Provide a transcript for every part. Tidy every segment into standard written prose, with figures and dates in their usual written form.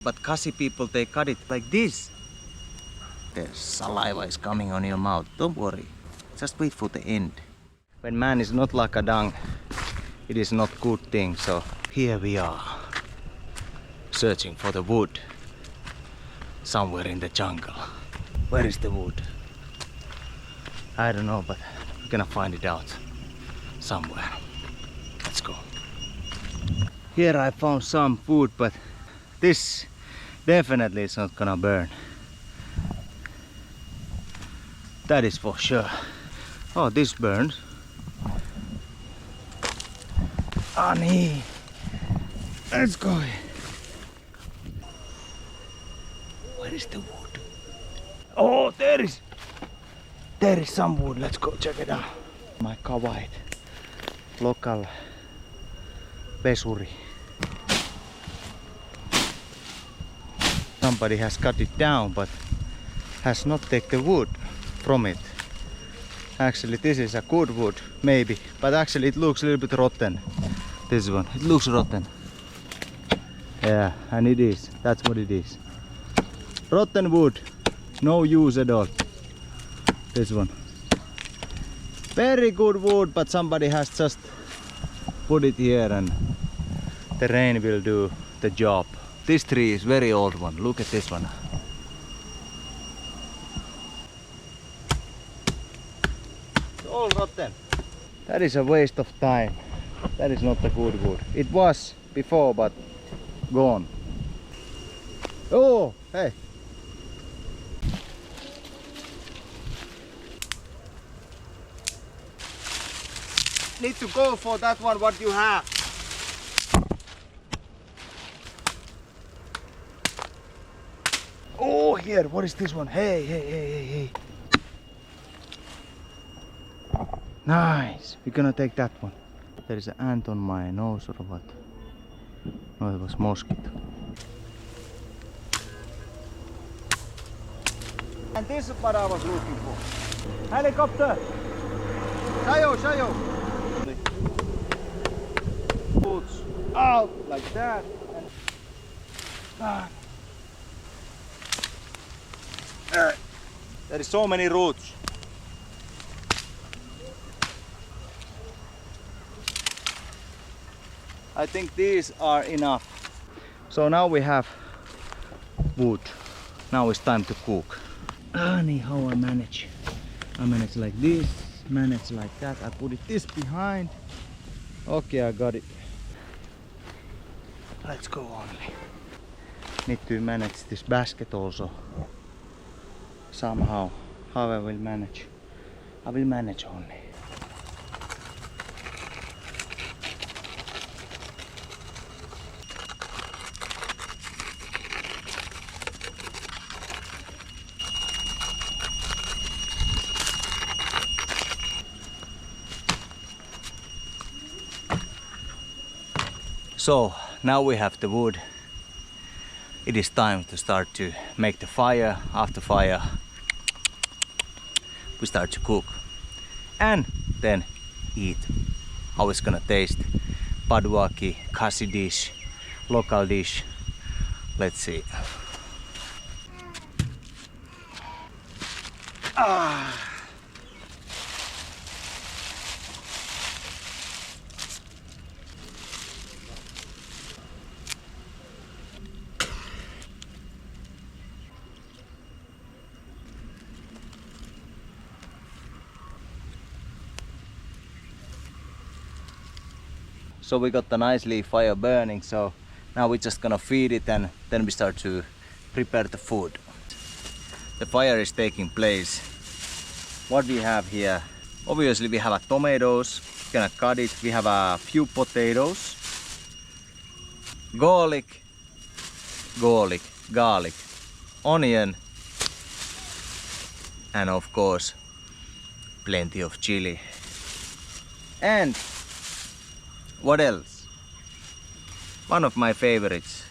But Kasi people, they cut it like this. The saliva is coming on your mouth. Don't worry. Just wait for the end. When man is not like a dung, it is not good thing. So here we are, searching for the wood. Somewhere in the jungle. Where is the wood? I don't know, but we're gonna find it out somewhere. Let's go. Here I found some food, but this definitely is not gonna burn. That is for sure. Oh, this burns. Ani, let's go. Where is the wood? Oh, there is some wood. Let's go check it out. My kawait, local pesuri. Somebody has cut it down, but has not taken the wood from it. Actually, this is a good wood, maybe, but actually it looks a little bit rotten. This one, it looks rotten. Yeah, and it is. That's what it is. Rotten wood, no use at all. This one. Very good wood, but somebody has just put it here and the rain will do the job. This tree is very old one. Look at this one. It's all rotten. That is a waste of time. That is not a good wood. It was before, but gone. Oh, hey. Need to go for that one, what you have. Oh, here, what is this one? Hey. Nice, we're gonna take that one. There is an ant on my nose or what? No, it was mosquito. And this is what I was looking for. Helicopter! Shayo! Roots out like that. And there is so many roots. I think these are enough. So now we have wood. Now it's time to cook. Ani, how I manage? I manage like this, manage like that. I put it this behind. Okay, I got it. Let's go only. Need to manage this basket also. Somehow. How I will manage? I will manage only. So now we have the wood. It is time to start to make the fire. After fire, we start to cook and then eat. How it's gonna taste. Paduaki, Kasi dish, local dish. Let's see. So we got the nicely fire burning, so now we're just gonna feed it and then we start to prepare the food. The fire is taking place. What we have here, obviously we have a tomatoes, gonna cut it. We have a few potatoes, garlic, onion, and of course plenty of chili. And what else? One of my favorites.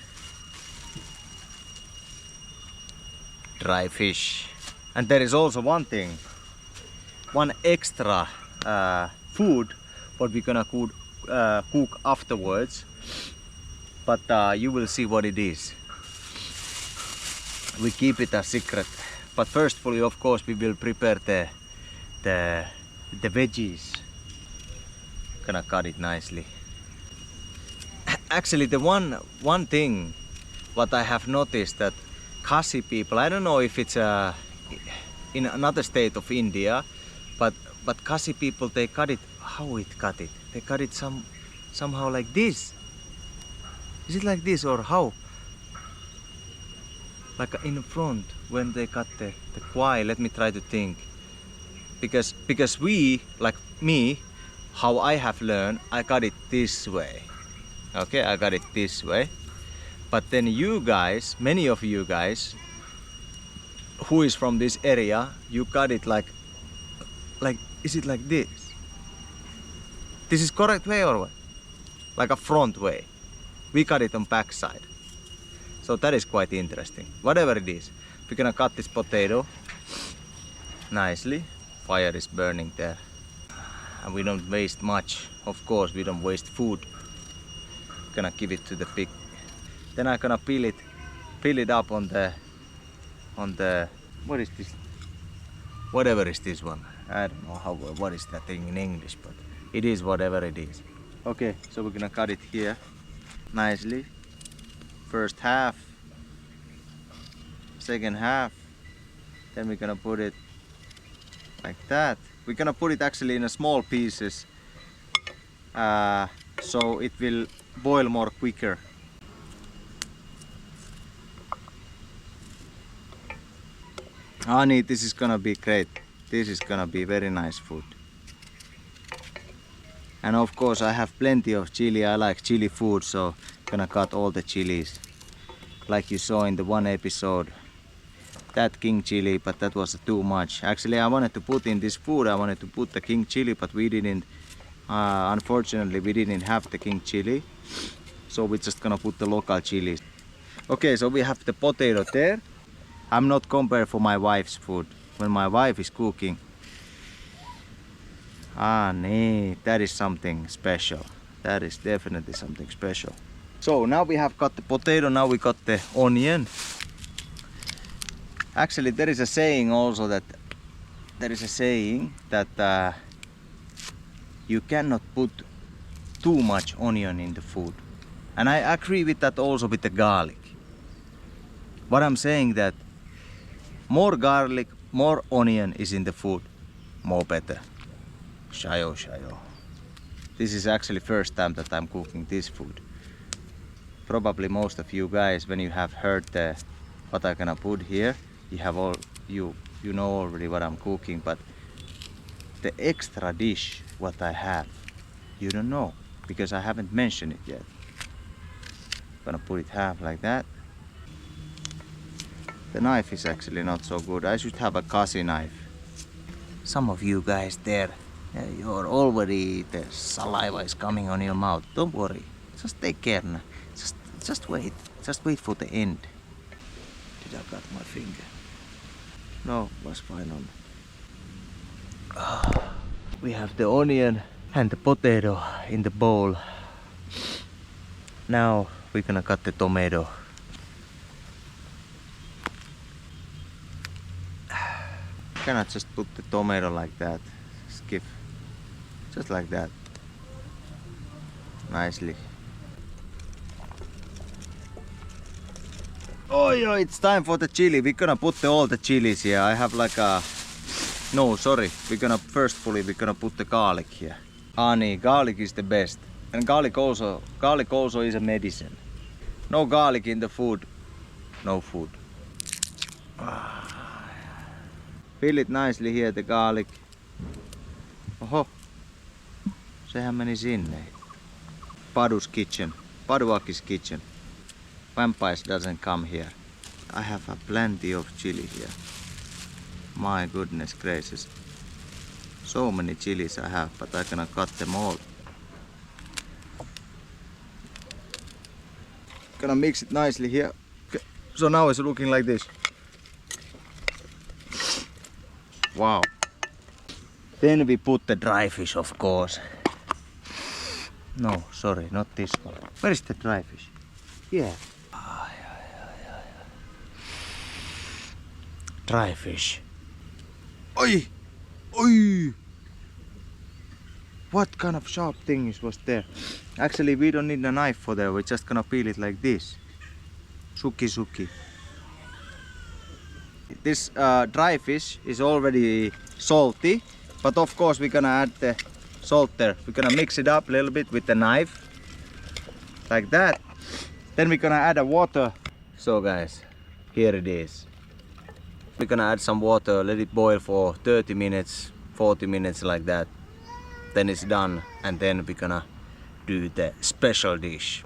Dry fish. And there is also one thing. One extra food what we're gonna cook afterwards. But you will see what it is. we keep it a secret. But firstly, of course, we will prepare the veggies. Gonna cut it nicely. Actually, the one thing what I have noticed that Khasi people, I don't know if it's in another state of India, but Khasi people, they cut it. How it cut it? They cut it somehow like this. Is it like this or how? Like in front when they cut the kwai. Let me try to think. Because we, like me, how I have learned, I got it this way. Okay, I got it this way. But then you guys, many of you guys, who is from this area, you got it like, is it like this? This is correct way or what? Like a front way. We cut it on back side. So that is quite interesting. Whatever it is, we're gonna cut this potato nicely. Fire is burning there. And we don't waste much. Of course, we don't waste food. Gonna give it to the pig. Then I'm gonna peel it up on the what is this? Whatever is this one? I don't know what is that thing in English, but it is whatever it is. Okay, so we're gonna cut it here nicely. First half, second half. Then we're gonna put it like that. We're gonna put it actually in a small pieces, so it will boil more quicker. Honey, this is gonna be great. This is gonna be very nice food. And of course I have plenty of chili. I like chili food, so gonna cut all the chilies. Like you saw in the one episode, that king chili, but that was too much. Actually, I wanted to put in this food, I wanted to put the king chili, but we didn't. Unfortunately, we didn't have the king chili, so we're just gonna put the local chilies. Okay, so we have the potato there. I'm not compared for my wife's food. When my wife is cooking, nee, that is something special. That is definitely something special. So now we have got the potato, now we got the onion. Actually, there is a saying also that you cannot put too much onion in the food. And I agree with that also with the garlic. What I'm saying that more garlic, more onion is in the food, more better. Shayo. This is actually first time that I'm cooking this food. Probably most of you guys, when you have heard what I'm gonna put here, you know already what I'm cooking, but the extra dish what I have, you don't know, because I haven't mentioned it yet. Gonna put it half like that. The knife is actually not so good. I should have a Khasi knife. Some of you guys there, you're already, the saliva is coming on your mouth. Don't worry, just take care now. Just wait for the end. Did I cut my finger? No, was fine on. We have the onion and the potato in the bowl. Now we're gonna cut the tomato. Cannot just put the tomato like that. Skip. Just like that. Nicely. Oh, it's time for the chili. We're gonna put all the chilies here. I have like a... No, sorry. We're gonna put the garlic here. Nee, garlic is the best. And garlic also is a medicine. No garlic in the food. No food. Fill it nicely here, the garlic. Oho. Sehän meni sinne. Padu's kitchen. Paduaki's kitchen. Vampires doesn't come here. I have plenty of chili here. My goodness gracious. So many chilies I have, but I'm gonna cut them all. Gonna mix it nicely here. Okay. So now it's looking like this. Wow. Then we put the dry fish, of course. No, sorry, not this one. Where is the dry fish? Yeah. Dry fish. Oi! Oi! What kind of sharp thing was there? Actually, we don't need a knife for that. We're just gonna peel it like this. Suki suki. This dry fish is already salty, but of course we're gonna add the salt there. We're gonna mix it up a little bit with the knife, like that. Then we're gonna add a water. So guys, here it is. We're gonna add some water, let it boil for 30 minutes, 40 minutes like that. Then it's done, and then we're gonna do the special dish.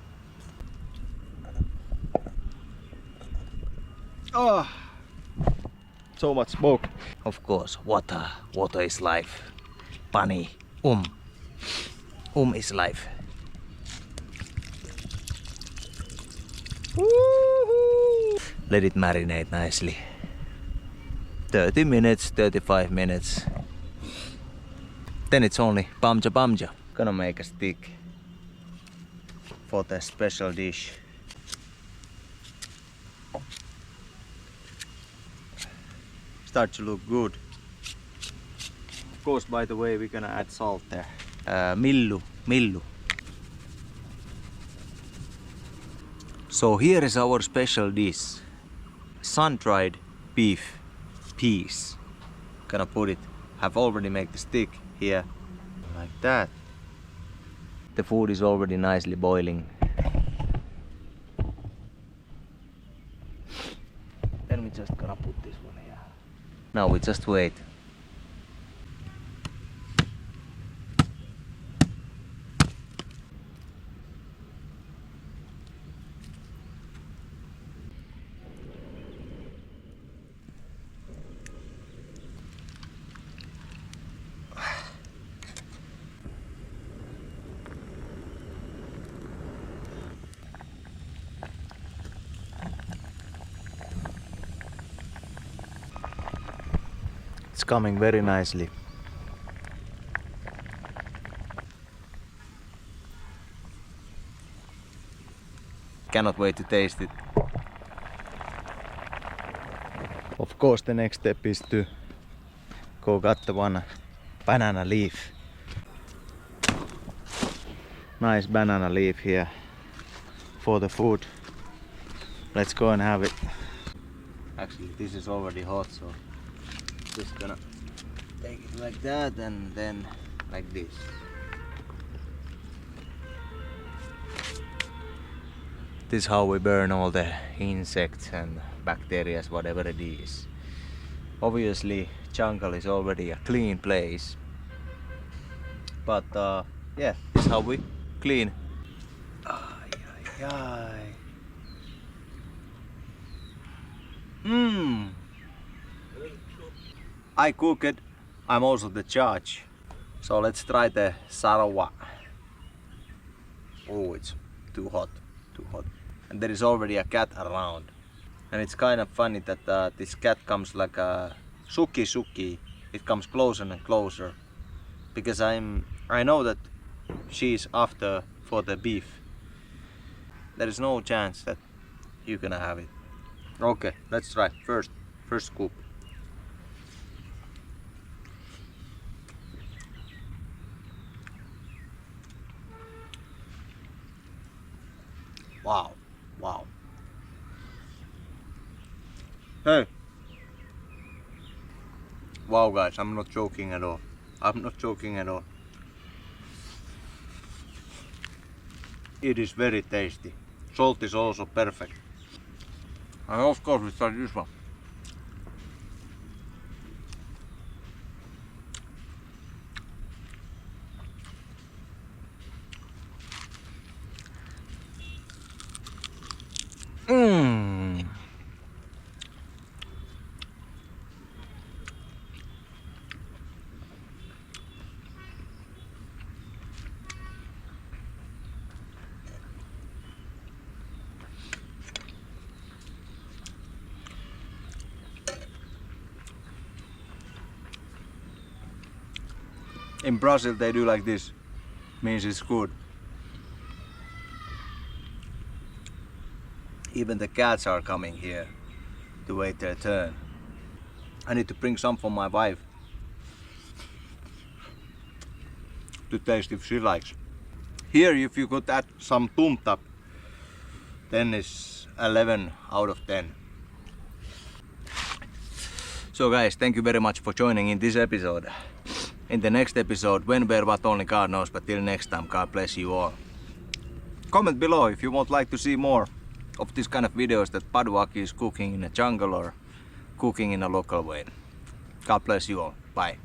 Oh, so much smoke. Of course, water. Water is life. Pani. Is life. Woo-hoo. Let it marinate nicely. 30 minutes, 35 minutes. Then it's only bamja. Gonna make a stick for the special dish. Start to look good. Of course, by the way, we're gonna add salt there. Millu. So here is our special dish. Sun-dried beef piece. Gonna put it. I've already made the stick here, like that. The food is already nicely boiling. Then we just gonna put this one here. Now we just wait. It's coming very nicely. Cannot wait to taste it. Of course, the next step is to go cut the one banana leaf. Nice banana leaf here for the food. Let's go and have it. Actually, this is already hot, so just gonna take it like that and then like this. This is how we burn all the insects and bacteria, whatever it is. Obviously, jungle is already a clean place, but yeah, this is how we clean. I cook it. I'm also the judge. So let's try the sarwa. Oh, it's too hot. And there is already a cat around. And it's kind of funny that this cat comes like a suki. It comes closer and closer. Because I know that she's after for the beef. There is no chance that you're gonna have it. Okay, let's try. First scoop. Wow. Hey. Wow guys, I'm not joking at all. It is very tasty. Salt is also perfect. And of course we start this one. In Brazil they do like this. Means it's good. Even the cats are coming here to wait their turn. I need to bring some for my wife to taste if she likes. Here, if you could add some tumtap, then it's 11 out of 10. So guys, thank you very much for joining in this episode. In the next episode, when, where, what, only God knows, but till next time, God bless you all. Comment below if you would like to see more of this kind of videos that Paduaki is cooking in a jungle or cooking in a local way. God bless you all. Bye.